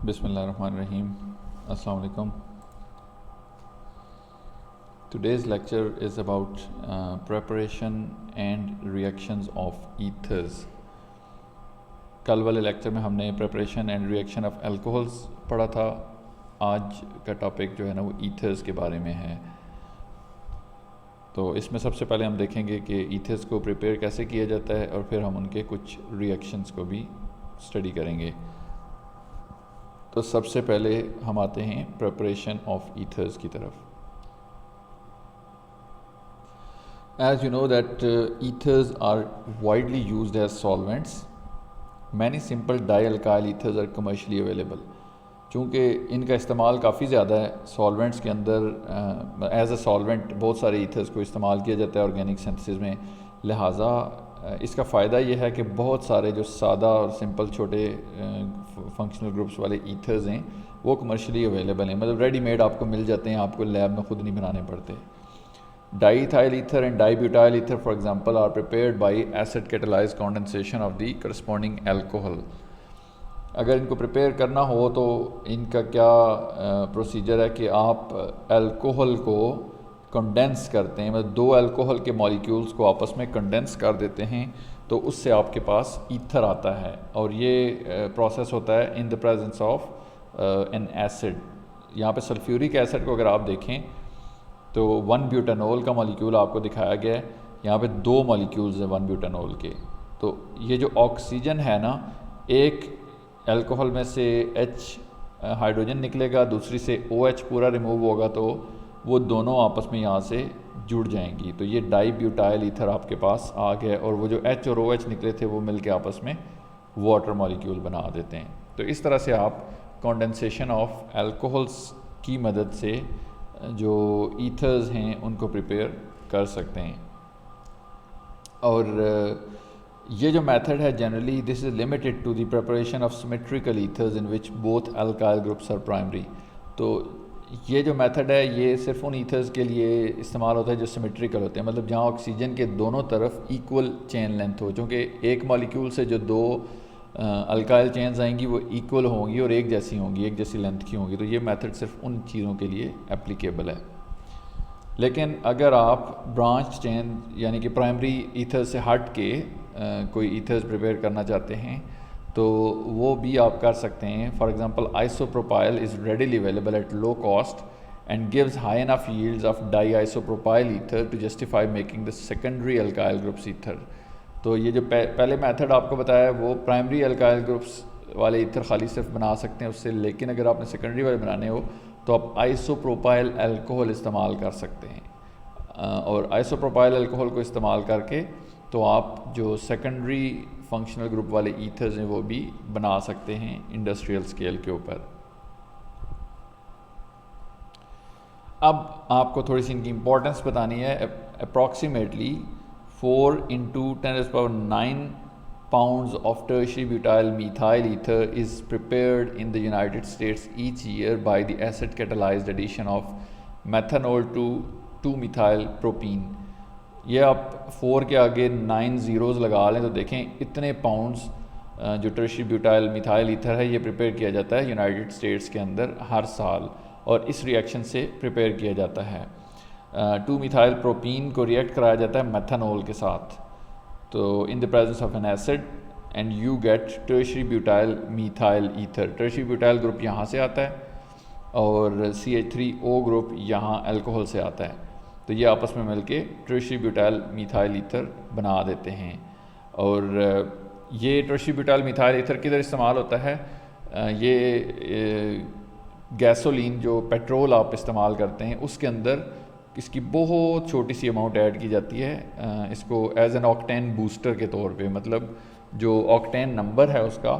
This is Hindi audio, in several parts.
Bismillahirrahmanirrahim. Assalamu alaikum. Today's lecture is about preparation and reactions of ethers. कल वाले लेक्चर में हमने preparation and reaction of alcohols पढ़ा था. आज का टॉपिक जो है ना वो ईथर्स के बारे में है. तो इसमें सबसे पहले हम देखेंगे कि ईथर्स को प्रिपेयर कैसे किया जाता है और फिर हम उनके कुछ रिएक्शंस को भी स्टडी करेंगे. तो सबसे पहले हम आते हैं प्रिपरेशन ऑफ ईथर्स की तरफ. As you know that ethers are widely used as solvents. Many simple dialkyl ethers are commercially available. चूँकि इनका इस्तेमाल काफ़ी ज़्यादा है सॉल्वेंट्स के अंदर, एज अ सॉल्वेंट बहुत सारे ईथर्स को इस्तेमाल किया जाता है ऑर्गेनिक सिंथेसिस में. लिहाजा इसका फ़ायदा ये है कि बहुत सारे जो सादा और सिंपल छोटे फंक्शनल ग्रुप्स वाले ईथर्स हैं वो कमर्शियली अवेलेबल हैं. मतलब रेडीमेड आपको मिल जाते हैं, आपको लैब में ख़ुद नहीं बनाने पड़ते. Diethyl ether and dibutyl ether for example are prepared by acid catalysed condensation of the corresponding alcohol. अगर इनको प्रिपेयर करना हो तो इनका क्या प्रोसीजर है कि आप अल्कोहल को कंडेंस करते हैं, मतलब दो अल्कोहल के मॉलिक्यूल्स को आपस में कंडेंस कर देते हैं तो उससे आपके पास ईथर आता है. और ये प्रोसेस होता है in the presence of N acid. यहाँ पे सल्फ्यूरिक एसिड को अगर आप देखें तो 1 ब्यूटानॉल का मॉलिक्यूल आपको दिखाया गया है. यहाँ पे दो मॉलिक्यूल्स हैं 1 ब्यूटानॉल के. तो ये जो ऑक्सीजन है ना, एक अल्कोहल में से H हाइड्रोजन निकलेगा, दूसरी से OH पूरा रिमूव होगा, तो वो दोनों आपस में यहाँ से जुड़ जाएंगी. तो ये डाईब्यूटाइल ईथर आपके पास आ गया और वो जो H और OH निकले थे वो मिलके आपस में वाटर मॉलिक्यूल बना देते हैं. तो इस तरह से आप कंडेंसेशन ऑफ अल्कोहल्स की मदद से जो ईथर्स हैं उनको प्रिपेयर कर सकते हैं. और ये जो मेथड है generally this is limited to the preparation of symmetrical ethers in which both alkyl groups are primary. तो ये जो मेथड है ये सिर्फ उन ईथर्स के लिए इस्तेमाल होता है जो सिमेट्रिकल होते हैं, मतलब जहाँ ऑक्सीजन के दोनों तरफ इक्वल चेन लेंथ हो. क्योंकि एक मॉलिक्यूल से जो दो अल्काइल चेन्स आएंगी वो इक्वल होंगी और एक जैसी होंगी, एक जैसी लेंथ की होंगी. तो ये मेथड सिर्फ उन चीज़ों के लिए एप्लीकेबल है. लेकिन अगर आप ब्रांच चेन यानी कि प्राइमरी ईथर से हट के कोई ईथर्स प्रिपेयर करना चाहते हैं तो वो भी आप कर सकते हैं. For example isopropyl is readily available at low cost and gives high enough yields of di isopropyl ether to justify making the secondary alkyl groups ether. तो ये जो पहले मेथड आपको बताया वो प्राइमरी अल्काइल ग्रुप्स वाले ईथर खाली सिर्फ बना सकते हैं उससे. लेकिन अगर आपने सेकेंडरी वाले बनाने हो तो आप आइसोप्रोपाइल अल्कोहल इस्तेमाल कर सकते हैं. और आइसोप्रोपाइल अल्कोहल को इस्तेमाल करके तो आप जो सेकेंडरी फंक्शनल ग्रुप वाले ईथर्स हैं वो भी बना सकते हैं इंडस्ट्रियल स्केल के ऊपर. अब आपको थोड़ी सी इनकी इम्पोर्टेंस बतानी है. Approximately 4 × 10⁹ pounds of tertiary butyl methyl ether is prepared in the United States each year by the acid catalyzed addition of methanol to 2-methyl propene. ये आप 4 के आगे 9 zeros लगा लें तो देखें इतने पाउंड्स जो टर्शियरी ब्यूटाइल मिथाइल ईथर है ये प्रिपेयर किया जाता है यूनाइटेड स्टेट्स के अंदर हर साल. और इस रिएक्शन से प्रिपेयर किया जाता है. 2-methyl propene को रिएक्ट कराया जाता है मेथनॉल के साथ. तो in the presence of N acid and you get tertiary butyl methyl ether. Tertiary butyl group यहाँ से आता है और CH3O ग्रुप यहाँ अल्कोहल से आता है. तो ये आपस में मिलके टर्शियरी ब्यूटाइल मिथाइल ईथर बना देते हैं. और ये टर्शियरी ब्यूटाइल मिथाइल ईथर किधर इस्तेमाल होता है? ये गैसोलीन जो पेट्रोल आप इस्तेमाल करते हैं उसके अंदर इसकी बहुत छोटी सी अमाउंट ऐड की जाती है. इसको एज एन ऑक्टेन बूस्टर के तौर पे, मतलब जो ऑक्टेन नंबर है उसका,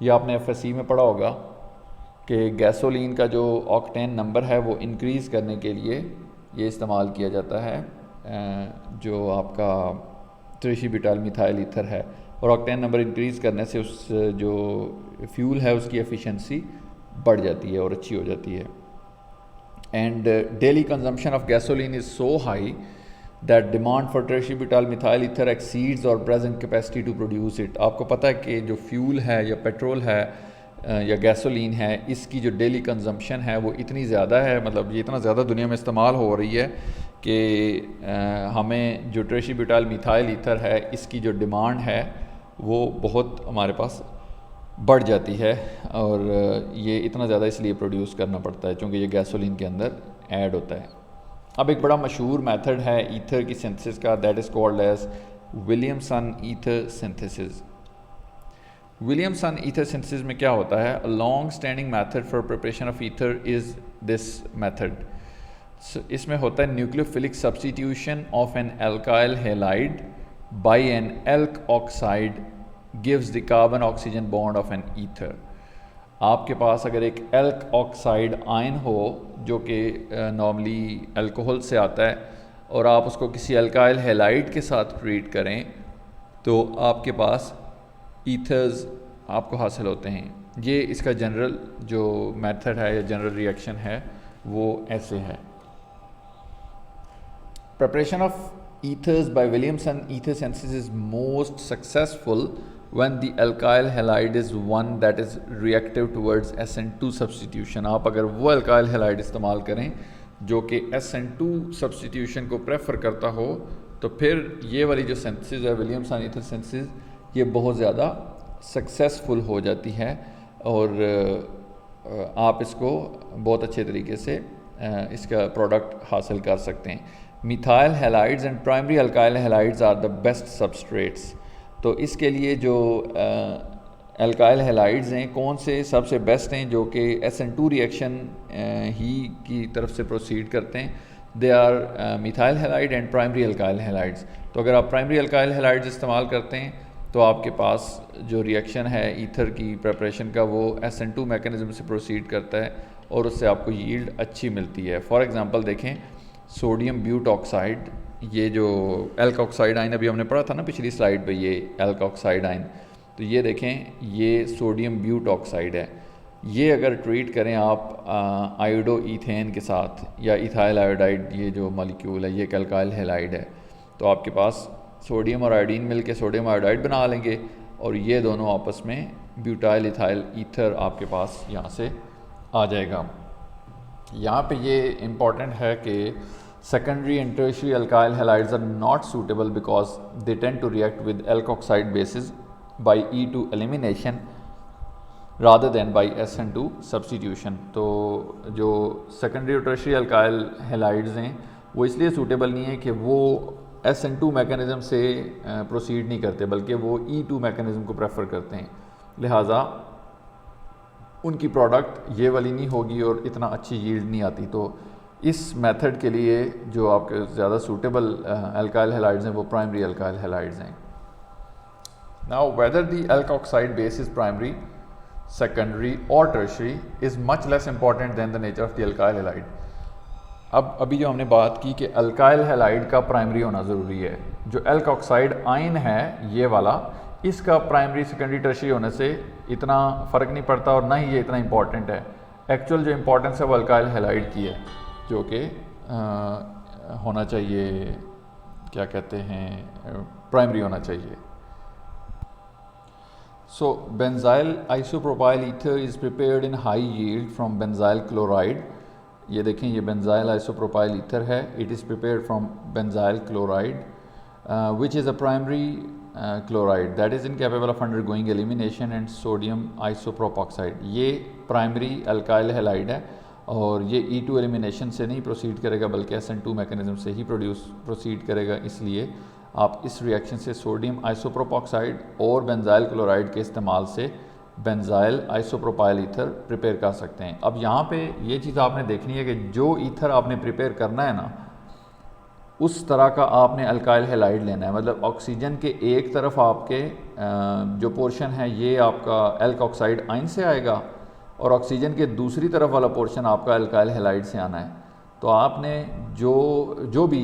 ये आपने FSC में पढ़ा होगा कि गैसोलीन का जो ऑक्टेन नंबर है वो इंक्रीज़ करने के लिए ये इस्तेमाल किया जाता है जो आपका टर्शियरी ब्यूटाइल मिथाइल ईथर है. और ऑक्टेन नंबर इंक्रीज़ करने से उस जो फ्यूल है उसकी एफिशिएंसी बढ़ जाती है और अच्छी हो जाती है. And daily consumption of gasoline is so high that demand for tertiary butyl methyl ether exceeds our present capacity to produce it. आपको पता है कि जो फ्यूल है या पेट्रोल है या गैसोलीन है, इसकी जो डेली कंजम्पशन है वो इतनी ज़्यादा है, मतलब ये इतना ज़्यादा दुनिया में इस्तेमाल हो रही है कि हमें जो टर्शियरी ब्यूटाइल मिथाइल ईथर है इसकी जो डिमांड है वो बहुत हमारे पास बढ़ जाती है, और ये इतना ज़्यादा इसलिए प्रोड्यूस करना पड़ता है क्योंकि ये गैसोलीन के अंदर ऐड होता है। अब एक बड़ा मशहूर मेथड है ईथर की सिंथेसिस का, that is called as Williamson ether synthesis. Williamson ether synthesis में क्या होता है, a long standing method for preparation of ether is this method. इसमें होता है nucleophilic substitution of an alkyl halide by an alkoxide gives the carbon oxygen bond of an ether. आपके पास अगर एक एल्क ऑक्साइड आयन हो जो कि नॉर्मली अल्कोहल से आता है और आप उसको किसी अल्काइल हैलाइड के साथ ट्रीट करें तो आपके पास ईथर्स आपको हासिल होते हैं। ये इसका जनरल जो मेथड है या जनरल रिएक्शन है वो ऐसे है। Preparation of ethers by Williamson ether synthesis is most successful when the alkyl halide is one that is reactive towards SN2 substitution। आप अगर वो alkyl halide इस्तेमाल करें जो कि SN2 substitution को प्रेफर करता हो तो फिर ये वाली जो सिंथेसिस है विलियमसन ईथर सिंथेसिस ये बहुत ज़्यादा सक्सेसफुल हो जाती है और आप इसको बहुत अच्छे तरीके से इसका प्रोडक्ट हासिल कर सकते हैं। Methyl halides and primary alkyl halides are the best substrates. तो इसके लिए जो अल्काइल हैलाइड्स हैं कौन से सबसे बेस्ट हैं जो कि SN2 रिएक्शन ही की तरफ से प्रोसीड करते हैं, they are methyl halide and primary alkyl halides. तो अगर आप प्राइमरी अल्काइल हैलाइड्स इस्तेमाल करते हैं तो आपके पास जो रिएक्शन है ईथर की प्रिपरेशन का वो SN2 मैकेनिज्म से प्रोसीड करता है और उससे आपको यील्ड अच्छी मिलती है। फॉर एग्ज़ाम्पल देखें सोडियम ब्यूट ऑक्साइड, ये जो एल्क ऑक्साइड आयन अभी हमने पढ़ा था ना पिछली स्लाइड पे, ये एल्क ऑक्साइड आयन, तो ये देखें ये सोडियम ब्यूट ऑक्साइड है। ये अगर ट्रीट करें आप आयोडो ईथेन के साथ या इथाइल आयोडाइड, ये जो मॉलिक्यूल है ये एक अल्काइल हैलाइड है, तो आपके पास सोडियम और आयोडीन मिल के सोडियम आयोडाइड बना लेंगे और ये दोनों आपस में ब्यूटाइल इथाइल ईथर आपके पास यहाँ से आ जाएगा। यहाँ पे ये इम्पॉर्टेंट है कि secondary and tertiary alkyl halides are not suitable because they tend to react with alkoxide bases by E2 elimination rather than by SN2 substitution. तो जो सेकेंडरी और टर्शियरी अल्काइल हैलाइड्स हैं वो इसलिए सूटेबल नहीं है कि वो SN2 मैकेनिज़्म से प्रोसीड नहीं करते बल्कि वो E2 मैकेनिज़्म को प्रेफर करते हैं, लिहाजा उनकी प्रोडक्ट ये वाली नहीं होगी और इतना अच्छी यील्ड नहीं आती। तो इस मेथड के लिए जो आपके ज़्यादा सूटेबल अल्काइल हैलाइड्स हैं वो प्राइमरी अल्काइल हैलाइड्स हैं। Now whether the alkoxide base is primary, secondary और tertiary is much less important than the nature of the alkyl halide. अब अभी जो हमने बात की कि अल्काइल हैलाइड का प्राइमरी होना ज़रूरी है, जो एल्क ऑक्साइड आयन है ये वाला, इसका प्राइमरी सेकेंडरी टर्शियरी होने से इतना फ़र्क नहीं पड़ता और ना ही ये इतना इंपॉर्टेंट है। एक्चुअल जो इम्पोर्टेंस है वो अल्काइल हैलाइड की है जो कि होना चाहिए, क्या कहते हैं, प्राइमरी होना चाहिए। So benzyl isopropyl ether is prepared in high yield from benzyl chloride. ये देखें ये बेंजाइल आइसोप्रोपाइल ईथर है, it is prepared from benzyl chloride which is a primary chloride that is incapable of undergoing elimination and sodium isopropoxide. ये प्राइमरी अल्काइल हैलाइड है और ये E2 एलिमिनेशन से नहीं प्रोसीड करेगा बल्कि SN2 मैकेनिज्म से ही प्रोसीड करेगा, इसलिए आप इस रिएक्शन से सोडियम आइसोप्रोपॉक्साइड और बेंजाइल क्लोराइड के इस्तेमाल से बेंजाइल आइसोप्रोपाइल ईथर प्रिपेयर कर सकते हैं। अब यहाँ पे ये चीज़ आपने देखनी है कि जो ईथर आपने प्रिपेयर करना है ना उस तरह का आपने अल्काइल हैलाइड लेना है, मतलब ऑक्सीजन के एक तरफ आपके जो पोर्शन है ये आपका एल्क ऑक्साइड आयन से आएगा और ऑक्सीजन के दूसरी तरफ वाला पोर्शन आपका अल्काइल हैलाइड से आना है। तो आपने जो भी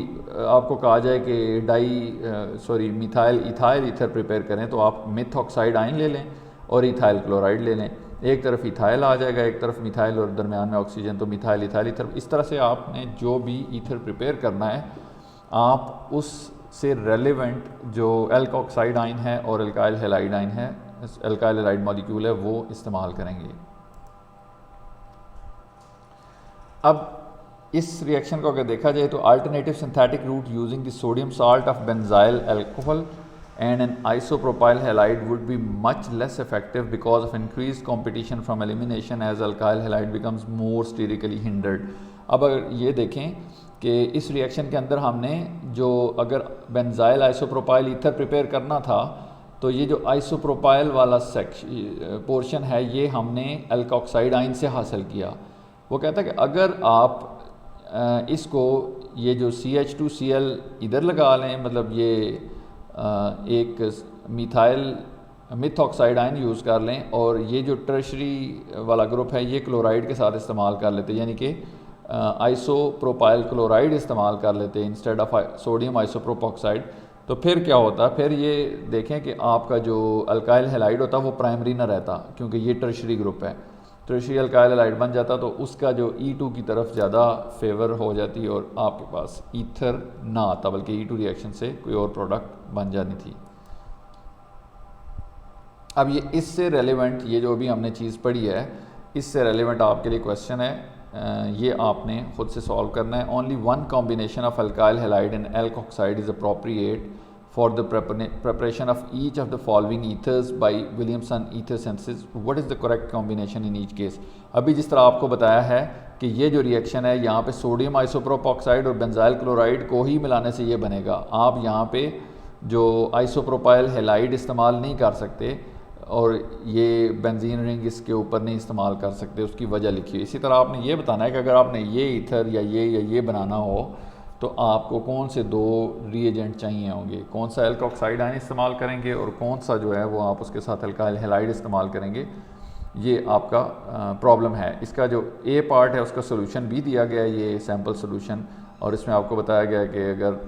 आपको कहा जाए कि मिथाइल इथाइल ईथर प्रिपेयर करें तो आप मिथ ऑक्साइड आयन ले लें और इथाइल क्लोराइड ले लें, एक तरफ इथाइल आ जाएगा एक तरफ मिथाइल और दरमियान में ऑक्सीजन, तो मिथाइल इथाइल ईथर। इस तरह से आपने जो भी ईथर प्रिपेयर करना है आप उस से रेलेवेंट जो एल्क ऑक्साइड आयन है और अल्काइल हैलाइड आयन है अल्काइल हैलाइड मॉलिक्यूल है वो इस्तेमाल करेंगे। अब इस रिएक्शन को अगर देखा जाए तो alternative synthetic route using the sodium salt of benzyl alcohol and an isopropyl halide would be much less effective because of increased competition from elimination as alkyl halide becomes more sterically hindered। अब अगर ये देखें कि इस रिएक्शन के अंदर हमने जो अगर बेंजाइल आइसोप्रोपाइल ईथर प्रिपेयर करना था तो ये जो आइसोप्रोपाइल वाला पोर्शन है ये हमने अल्कोक्साइड आयन से हासिल किया। वो कहता है कि अगर आप इसको ये जो CH2Cl इधर लगा लें, मतलब ये एक मिथाइल मिथऑक्साइड आयन यूज़ कर लें और ये जो टर्शरी वाला ग्रुप है ये क्लोराइड के साथ इस्तेमाल कर लेते, यानी कि आइसोप्रोपाइल क्लोराइड इस्तेमाल कर लेते इंस्टेड ऑफ सोडियम आइसोप्रोपॉक्साइड, तो फिर क्या होता? फिर ये देखें कि आपका जो अल्काइल हैलाइड होता है वो प्राइमरी ना रहता, क्योंकि ये टर्शरी ग्रुप है, टर्शरी अल्काइल हैलाइड बन जाता तो उसका जो E2 की तरफ ज़्यादा फेवर हो जाती और आपके पास ईथर ना आता, बल्कि E2 रिएक्शन से कोई और प्रोडक्ट बन जानी थी। अब ये इससे रेलेवेंट, ये जो अभी हमने चीज़ पढ़ी है इससे रेलेवेंट आपके लिए क्वेश्चन है, ये आपने खुद से सॉल्व करना है। Only one combination of alkyl halide and alkoxide is appropriate for the preparation of each of the following ethers by Williamson ether synthesis. What is the correct combination in each case? अभी जिस तरह आपको बताया है कि ये जो रिएक्शन है यहाँ पे सोडियम आइसोप्रोपॉक्साइड और बेंजाइल क्लोराइड को ही मिलाने से ये बनेगा। आप यहाँ पे जो आइसोप्रोपाइल हैलाइड इस्तेमाल नहीं कर सकते और ये बेंजीन रिंग इसके ऊपर नहीं इस्तेमाल कर सकते, उसकी वजह लिखी है। इसी तरह आपने ये बताना है कि अगर आपने ये ईथर या ये बनाना हो तो आपको कौन से दो रीएजेंट चाहिए होंगे, कौन सा एल्कोक्साइड आयन इस्तेमाल करेंगे और कौन सा जो है वो आप उसके साथ अल्काइल हैलाइड इस्तेमाल करेंगे। ये आपका प्रॉब्लम है। इसका जो ए पार्ट है उसका सोल्यूशन भी दिया गया है, ये सैम्पल सोल्यूशन, और इसमें आपको बताया गया है कि अगर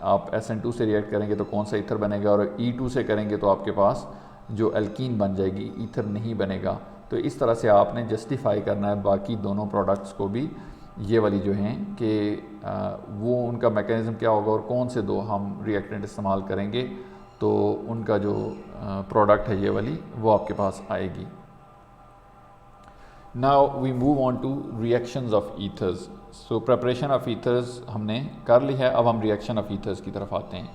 आप SN2 से रिएक्ट करेंगे तो कौन सा ईथर बनेगा और E2 से करेंगे तो आपके पास जो एल्कीन बन जाएगी, ईथर नहीं बनेगा। तो इस तरह से आपने जस्टिफाई करना है बाकी दोनों प्रोडक्ट्स को भी, ये वाली जो हैं कि वो उनका मैकेनिज़्म क्या होगा और कौन से दो हम रिएक्टेंट इस्तेमाल करेंगे तो उनका जो प्रोडक्ट है ये वाली वो आपके पास आएगी। Now we move on to reactions of ethers. So preparation of ethers हमने कर ली है, अब हम रिएक्शन ऑफ ईथर्स की तरफ आते हैं।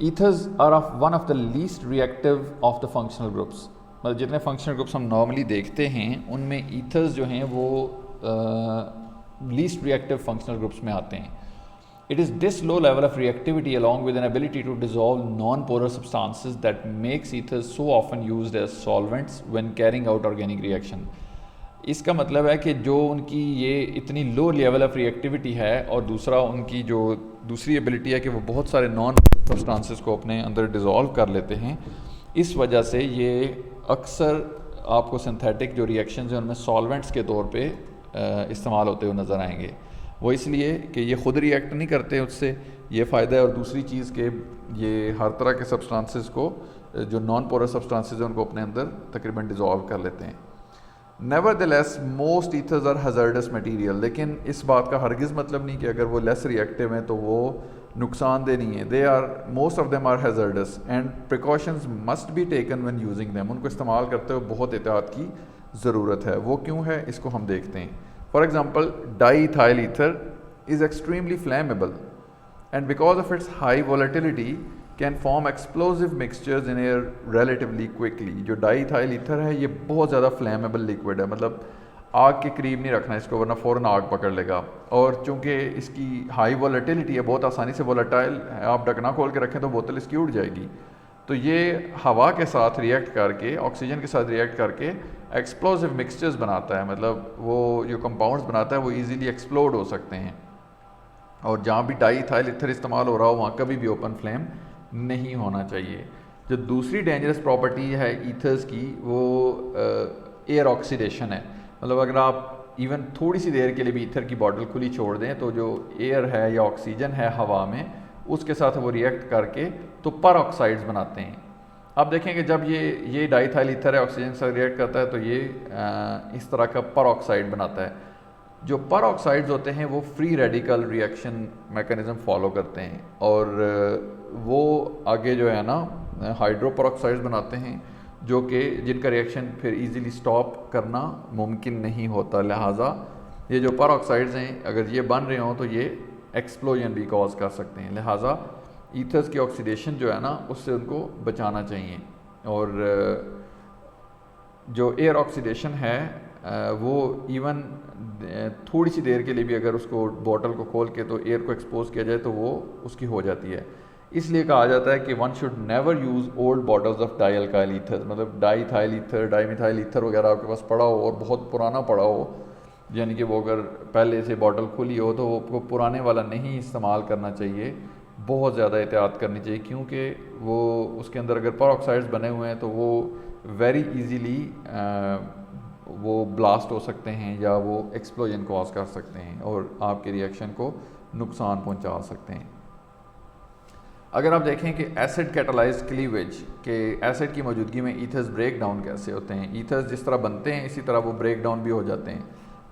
Ethers are one of the least reactive of the functional groups. मतलब जितने फंक्शनल ग्रुप्स हम नॉर्मली देखते हैं उनमें ईथर्स जो हैं वो लीस्ट रिएक्टिव फंक्शनल ग्रुप्स में आते हैं। It is this low level of reactivity along with an ability to dissolve non porous substances that makes ethers so often used as solvents when carrying out organic reaction. इसका मतलब है कि जो उनकी ये इतनी लो लेवल ऑफ रिएक्टिविटी है और दूसरा उनकी जो दूसरी एबिलिटी है कि वो बहुत सारे नॉन सब्सटेंसेस को अपने अंदर डिज़ोल्व कर लेते हैं, इस वजह से ये अक्सर आपको सिंथेटिक जो रिएक्शंस हैं उनमें सॉल्वेंट्स के तौर पे इस्तेमाल होते हुए नज़र आएंगे। वो इसलिए कि ये ख़ुद रिएक्ट नहीं करते, उससे ये फ़ायदा है, और दूसरी चीज़ के ये हर तरह के सब्सटेंसेस को जो नॉन पोरस सब्सटेंसेस हैं उनको अपने अंदर तकरीबन डिज़ोल्व कर लेते हैं। Nevertheless most ethers are hazardous material, लेकिन इस बात का हरगिज़ मतलब नहीं कि अगर वो लेस रिएक्टिव हैं तो वो नुकसानदेह नहीं है। They are most of them are hazardous and precautions must be taken when using them. उनको इस्तेमाल करते हुए बहुत एहतियात की ज़रूरत है। वो क्यों है इसको हम देखते हैं। For example diethyl ether is extremely flammable and because of its high volatility can form explosive mixtures in air relatively quickly. जो डाईइथाइल ईथर है ये बहुत ज़्यादा फ्लैमेबल लिक्विड है, मतलब आग के करीब नहीं रखना इसको वरना फ़ौरन आग पकड़ लेगा। और चूँकि इसकी हाई वॉलेटिलिटी है, बहुत आसानी से वॉलेटाइल है, आप ढकना खोल के रखें तो बोतल इसकी उड़ जाएगी। तो ये हवा के साथ रिएक्ट करके, ऑक्सीजन के साथ रिएक्ट करके एक्सप्लोजिव मिक्सचर्स बनाता है, मतलब वो जो कंपाउंड्स बनाता है वो इजीली एक्सप्लोड हो सकते हैं। और जहाँ भी डाईइथाइल ईथर इस्तेमाल हो रहा हो वहाँ कभी भी ओपन फ्लेम नहीं होना चाहिए। जो दूसरी डेंजरस प्रॉपर्टी है ईथर्स की वो एयर ऑक्सीडेशन है। मतलब अगर आप इवन थोड़ी सी देर के लिए भी ईथर की बॉटल खुली छोड़ दें तो जो एयर है या ऑक्सीजन है हवा में उसके साथ वो रिएक्ट करके तो पर ऑक्साइड्स बनाते हैं। आप देखें कि जब ये डाईइथाइल ईथर है ऑक्सीजन के साथ रिएक्ट करता है तो ये इस तरह का पर ऑक्साइड बनाता है। जो पर ऑक्साइड्स होते हैं वो free radical reaction mechanism follow करते हैं और वो आगे जो है ना हाइड्रो पेरोक्साइड्स बनाते हैं जो कि जिनका रिएक्शन फिर इजीली स्टॉप करना मुमकिन नहीं होता। लिहाजा ये जो पेरोक्साइड्स हैं अगर ये बन रहे हों तो ये एक्सप्लोजन भी कॉज कर सकते हैं। लिहाजा ईथर्स की ऑक्सीडेशन जो है ना उससे उनको बचाना चाहिए। और जो एयर ऑक्सीडेशन है वो इवन थोड़ी सी देर के लिए भी अगर उसको बॉटल को खोल के तो एयर को एक्सपोज किया जाए तो वो उसकी हो जाती है। इसलिए कहा जाता है कि one should never use old bottles of die alkyl ether, मतलब di ethyl ether, dimethyl ether वगैरह आपके पास पड़ा हो और बहुत पुराना पड़ा हो, यानी कि वो अगर पहले से बॉटल खुली हो तो वो पुराने वाला नहीं इस्तेमाल करना चाहिए। बहुत ज़्यादा एहतियात करनी चाहिए क्योंकि वो उसके अंदर अगर पेरोक्साइड्स बने हुए हैं तो वो वेरी इजीली वो ब्लास्ट हो सकते हैं या वो एक्सप्लोजन कॉज कर सकते हैं और आपके रिएक्शन को नुकसान पहुंचा सकते हैं। अगर आप देखें कि एसिड कैटालाइज क्लीवेज के एसिड की मौजूदगी में ईथर्स ब्रेक डाउन कैसे होते हैं, ईथर्स जिस तरह बनते हैं इसी तरह वो ब्रेक डाउन भी हो जाते हैं।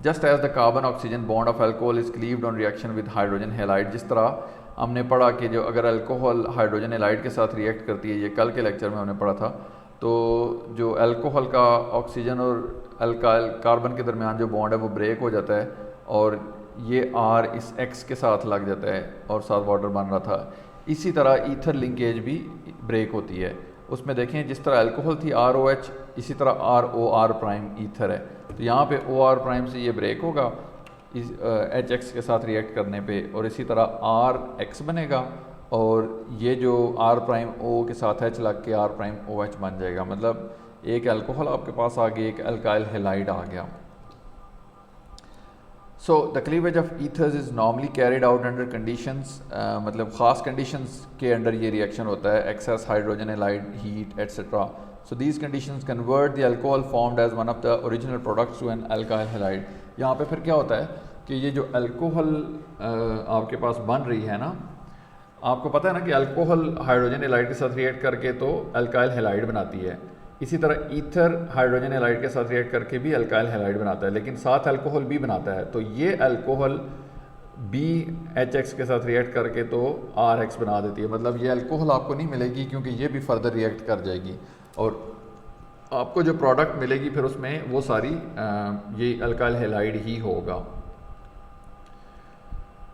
Just as the carbon oxygen bond of alcohol is cleaved on reaction with hydrogen halide, जिस तरह हमने पढ़ा कि जो अगर अल्कोहल हाइड्रोजन हैलाइड के साथ रिएक्ट करती है, ये कल के लेक्चर में हमने पढ़ा था, तो जो अल्कोहल का ऑक्सीजन और अल्काइल कार्बन के दरमियान जो बॉन्ड है वो ब्रेक हो जाता है और ये R इस X के साथ लग जाता है और साथ वाटर बन रहा था। इसी तरह ईथर लिंकेज भी ब्रेक होती है। उसमें देखें जिस तरह अल्कोहल थी ROH, इसी तरह ROR प्राइम ईथर है, तो यहाँ पे OR प्राइम से ये ब्रेक होगा इस HX के साथ रिएक्ट करने पे और इसी तरह RX बनेगा और ये जो R प्राइम O के साथ H लग के R प्राइम OH बन जाएगा। मतलब एक अल्कोहल आपके पास आ गया, एक अल्काइल हैलाइड आ गया। So the cleavage of ethers is normally carried out under conditions, मतलब ख़ास कंडीशंस के अंडर ये रिएक्शन होता है, excess hydrogen halide, heat etcetera. So these conditions convert the alcohol formed as one of the original products to an alkyl halide. यहाँ पे फिर क्या होता है कि ये जो अल्कोहल आपके पास बन रही है ना, आपको पता है ना कि अल्कोहल हाइड्रोजन हैलाइड के साथ रिएक्ट करके तो अल्काइल हैलाइड बनाती है, इसी तरह ईथर हाइड्रोजन हैलाइड के साथ रिएक्ट करके भी अल्काइल हैलाइड बनाता है, लेकिन साथ अल्कोहल भी बनाता है। तो ये अल्कोहल BHX के साथ रिएक्ट करके तो RH बना देती है। मतलब ये अल्कोहल आपको नहीं मिलेगी क्योंकि ये भी फर्दर रिएक्ट कर जाएगी और आपको जो प्रोडक्ट मिलेगी फिर उसमें वो सारी ये अल्काइल हैलाइड ही होगा।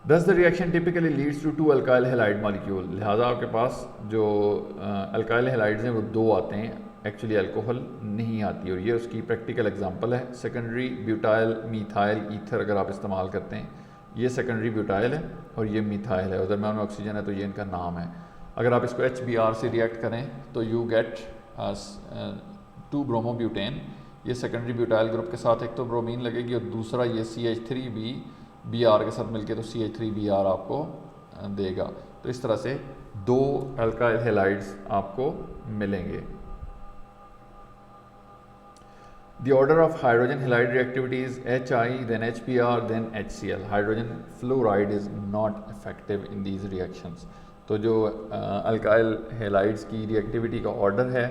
Thus the reaction typically leads to 2 alkyl halide molecule। लिहाजा आपके पास जो अल्काइल हैलाइड्स हैं वो 2 आते हैं, एक्चुअली अल्कोहल नहीं आती और ये उसकी प्रैक्टिकल एग्जांपल है। सेकेंडरी ब्यूटाइल मीथाइल ईथर अगर आप इस्तेमाल करते हैं, ये सेकेंडरी ब्यूटाइल है और ये मीथाइल है, उधर में ऑक्सीजन है तो ये इनका नाम है। अगर आप इसको HBr से रिएक्ट करें तो यू गेट 2 ब्रोमोब्यूटेन। ये सेकेंडरी ब्यूटाइल ग्रुप के साथ एक तो ब्रोमीन लगेगी और दूसरा ये CH3Br के साथ मिलके तो CH3Br आपको देगा। तो इस तरह से 2 अल्काइल हैलाइड्स आपको मिलेंगे। The order of hydrogen halide reactivity is HI, then HBr, then HCl. Hydrogen fluoride is not effective in these reactions. तो जो अल्काइल हैलाइड्स की रिएक्टिविटी का ऑर्डर है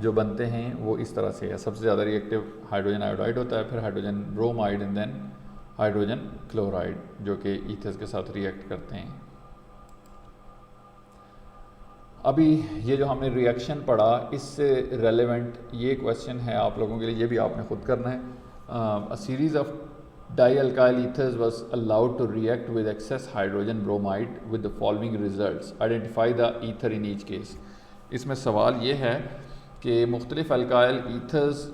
जो बनते हैं वो इस तरह से है। सबसे ज़्यादा रिएक्टिव हाइड्रोजन आयोडाइड होता है, फिर hydrogen bromide and then hydrogen chloride जो कि ईथर्स के साथ रिएक्ट करते हैं। अभी ये जो हमने रिएक्शन पढ़ा इससे रेलेवेंट ये क्वेश्चन है आप लोगों के लिए, ये भी आपने खुद करना है। A series of die alkyl ethers was allowed to react with excess hydrogen bromide with the following results, identify the ether in each case. इसमें सवाल ये है कि मुख्तलिफ अल्काइल ईथर्स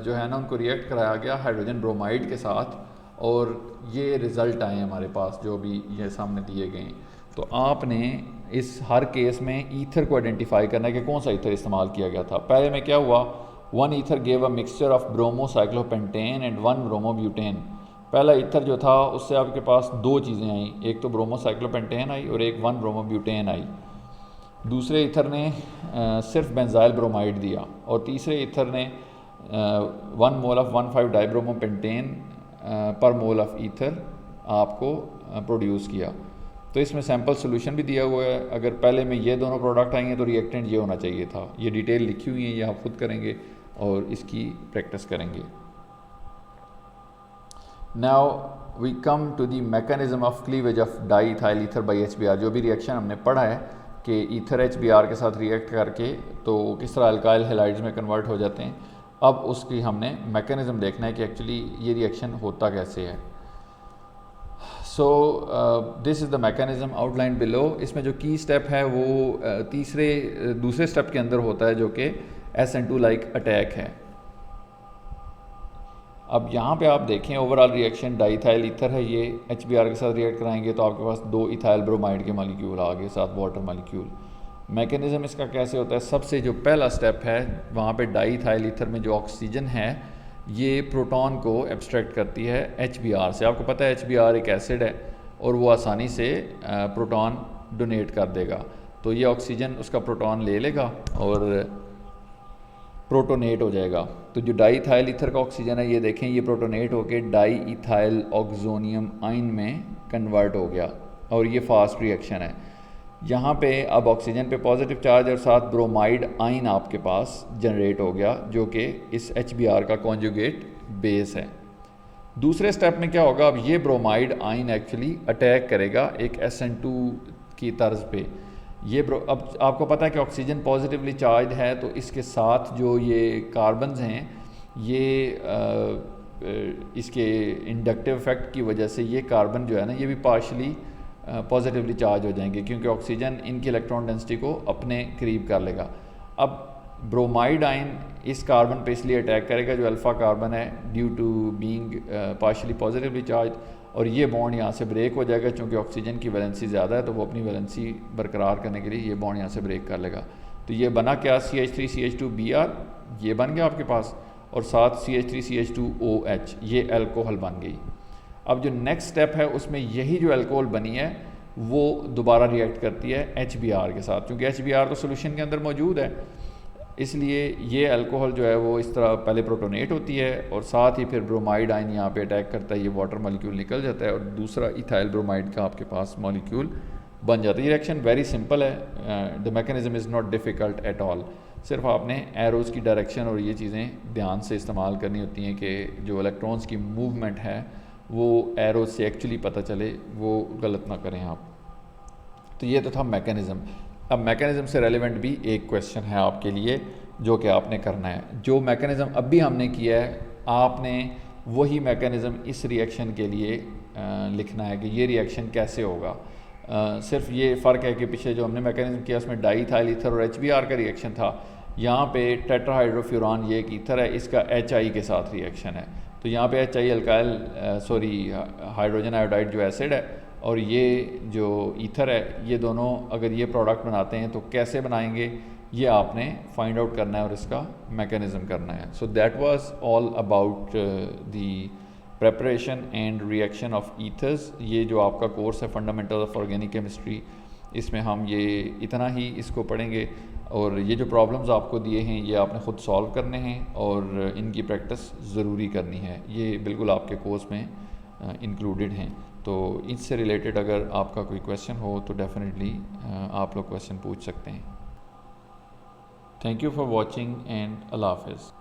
जो है ना उनको रिएक्ट कराया गया हाइड्रोजन ब्रोमाइड के साथ और ये रिज़ल्ट आए हमारे पास जो भी ये सामने दिए गए हैं। तो आपने इस हर केस में ईथर को आइडेंटिफाई करना है कि कौन सा ईथर इस्तेमाल किया गया था। पहले में क्या हुआ, 1 ether gave a mixture of ब्रोमोसाइक्लोपेंटेन and 1 bromobutane. पहला ईथर जो था उससे आपके पास 2 चीज़ें आई, एक तो ब्रोमोसाइक्लोपेंटेन आई और एक 1 ब्रोमोब्यूटेन आई। दूसरे ईथर ने सिर्फ बेंजाइल ब्रोमाइड दिया और तीसरे ईथर ने 1 मोल ऑफ 1,5 डाइब्रोमोपेंटेन पर मोल ऑफ ईथर आपको प्रोड्यूस किया। तो इसमें सैम्पल सोल्यूशन भी दिया हुआ है। अगर पहले में ये दोनों प्रोडक्ट आएंगे तो रिएक्टेंट ये होना चाहिए था। ये डिटेल लिखी हुई है, ये आप खुद करेंगे और इसकी प्रैक्टिस करेंगे। Now we come to the mechanism of cleavage of di ethyl ether by HBr। जो भी रिएक्शन हमने पढ़ा है कि ईथर HBr के साथ रिएक्ट करके तो किस तरह अल्काइल हैलाइड्स में कन्वर्ट हो जाते हैं। अब उसकी हमने मैकेनिज़्म देखना है कि एक्चुअली ये रिएक्शन होता कैसे है। So this is the mechanism outline below. इसमें जो की स्टेप है वो दूसरे स्टेप के अंदर होता है, जो कि SN2 लाइक अटैक है। अब यहाँ पे आप देखें ओवरऑल रिएक्शन डाईथाइल ईथर है, ये HBr के साथ रिएक्ट कराएंगे तो आपके पास 2 इथाइल ब्रोमाइड के मॉलिक्यूल आ गए, साथ वाटर मॉलिक्यूल। मैकेनिज़्म इसका कैसे होता है, सबसे जो पहला स्टेप है वहाँ पे डाईथाइल ईथर में जो ऑक्सीजन है ये प्रोटॉन को एब्स्ट्रैक्ट करती है HBr से। आपको पता है HBr एक एसिड है और वो आसानी से प्रोटॉन डोनेट कर देगा, तो ये ऑक्सीजन उसका प्रोटॉन ले लेगा और प्रोटोनेट हो जाएगा। तो जो डाई इथाइल ईथर का ऑक्सीजन है ये देखें, ये प्रोटोनेट होकर डाई इथाइल ऑक्सोनियम आइन में कन्वर्ट हो गया और ये फास्ट रिएक्शन है। यहाँ पे अब ऑक्सीजन पे पॉजिटिव चार्ज और साथ ब्रोमाइड आइन आपके पास जनरेट हो गया, जो कि इस HBr का कॉन्जुगेट बेस है। दूसरे स्टेप में क्या होगा, अब ये ब्रोमाइड आइन एक्चुअली अटैक करेगा एक SN2 की तर्ज पे। ये अब आपको पता है कि ऑक्सीजन पॉजिटिवली चार्ज है, तो इसके साथ जो ये कार्बन्स हैं ये इसके इंडक्टिव इफेक्ट की वजह से ये कार्बन जो है ना ये भी पार्शली पॉजिटिवली चार्ज हो जाएंगे, क्योंकि ऑक्सीजन इनकी इलेक्ट्रॉन डेंसिटी को अपने करीब कर लेगा। अब ब्रोमाइड आइन इस कार्बन पे इसलिए अटैक करेगा जो अल्फ़ा कार्बन है, due to being partially positively charge, और ये बॉन्ड यहाँ से ब्रेक हो जाएगा। चूँकि ऑक्सीजन की वैलेंसी ज़्यादा है तो वो अपनी वैलेंसी बरकरार करने के लिए ये बॉन्ड यहाँ से ब्रेक कर लेगा। तो ये बना क्या, CH3CH2Br ये बन गया आपके पास, और साथ CH3CH2OH ये अल्कोहल बन गई। अब जो नेक्स्ट स्टेप है उसमें यही जो अल्कोहल बनी है वो दोबारा रिएक्ट करती है HBr के साथ, क्योंकि HBr तो सोल्यूशन के अंदर मौजूद है, इसलिए ये अल्कोहल जो है वो इस तरह पहले प्रोटोनेट होती है और साथ ही फिर ब्रोमाइड आइन यहाँ पे अटैक करता है, ये वाटर मॉलिक्यूल निकल जाता है और दूसरा इथाइल ब्रोमाइड का आपके पास मॉलिक्यूल बन जाता है। ये रिएक्शन वेरी सिंपल है, the mechanism is not difficult at all. सिर्फ आपने एरोज़ की डायरेक्शन और ये चीज़ें ध्यान से इस्तेमाल करनी होती हैं कि जो इलेक्ट्रॉन्स की मूवमेंट है वो एरोज से एक्चुअली पता चले, वो गलत ना करें आप। तो ये तो था मैकेनिज़्म। अब मैकेनिज़्म से रेलिवेंट भी एक क्वेश्चन है आपके लिए जो कि आपने करना है। जो मैकेनिज़्म अभी हमने किया है आपने वही मैकेनिज़्म इस रिएक्शन के लिए लिखना है कि ये रिएक्शन कैसे होगा। सिर्फ ये फ़र्क है कि पीछे जो हमने मैकेनिज़्म किया उसमें डाईथाइल ईथर और HBr का रिएक्शन था, यहाँ पे टेट्राहाइड्रोफ्यूरान ये एक ईथर है, इसका HI के साथ रिएक्शन है। तो यहाँ पे HI अल्काइल हाइड्रोजन आयोडाइड जो एसिड है और ये जो ईथर है, ये दोनों अगर ये प्रोडक्ट बनाते हैं तो कैसे बनाएंगे ये आपने फाइंड आउट करना है और इसका मैकेनिज़्म करना है। So that was all about the preparation and reaction of ethers. ये जो आपका कोर्स है फंडामेंटल ऑफ ऑर्गेनिक केमिस्ट्री, इसमें हम ये इतना ही इसको पढ़ेंगे और ये जो प्रॉब्लम्स आपको दिए हैं ये आपने ख़ुद सॉल्व करने हैं और इनकी प्रैक्टिस ज़रूरी करनी है। ये बिल्कुल आपके कोर्स में इंक्लूडेड हैं। तो इससे रिलेटेड अगर आपका कोई क्वेश्चन हो तो डेफिनेटली आप लोग क्वेश्चन पूछ सकते हैं। Thank you for watching and अल्लाह हाफ़िज़।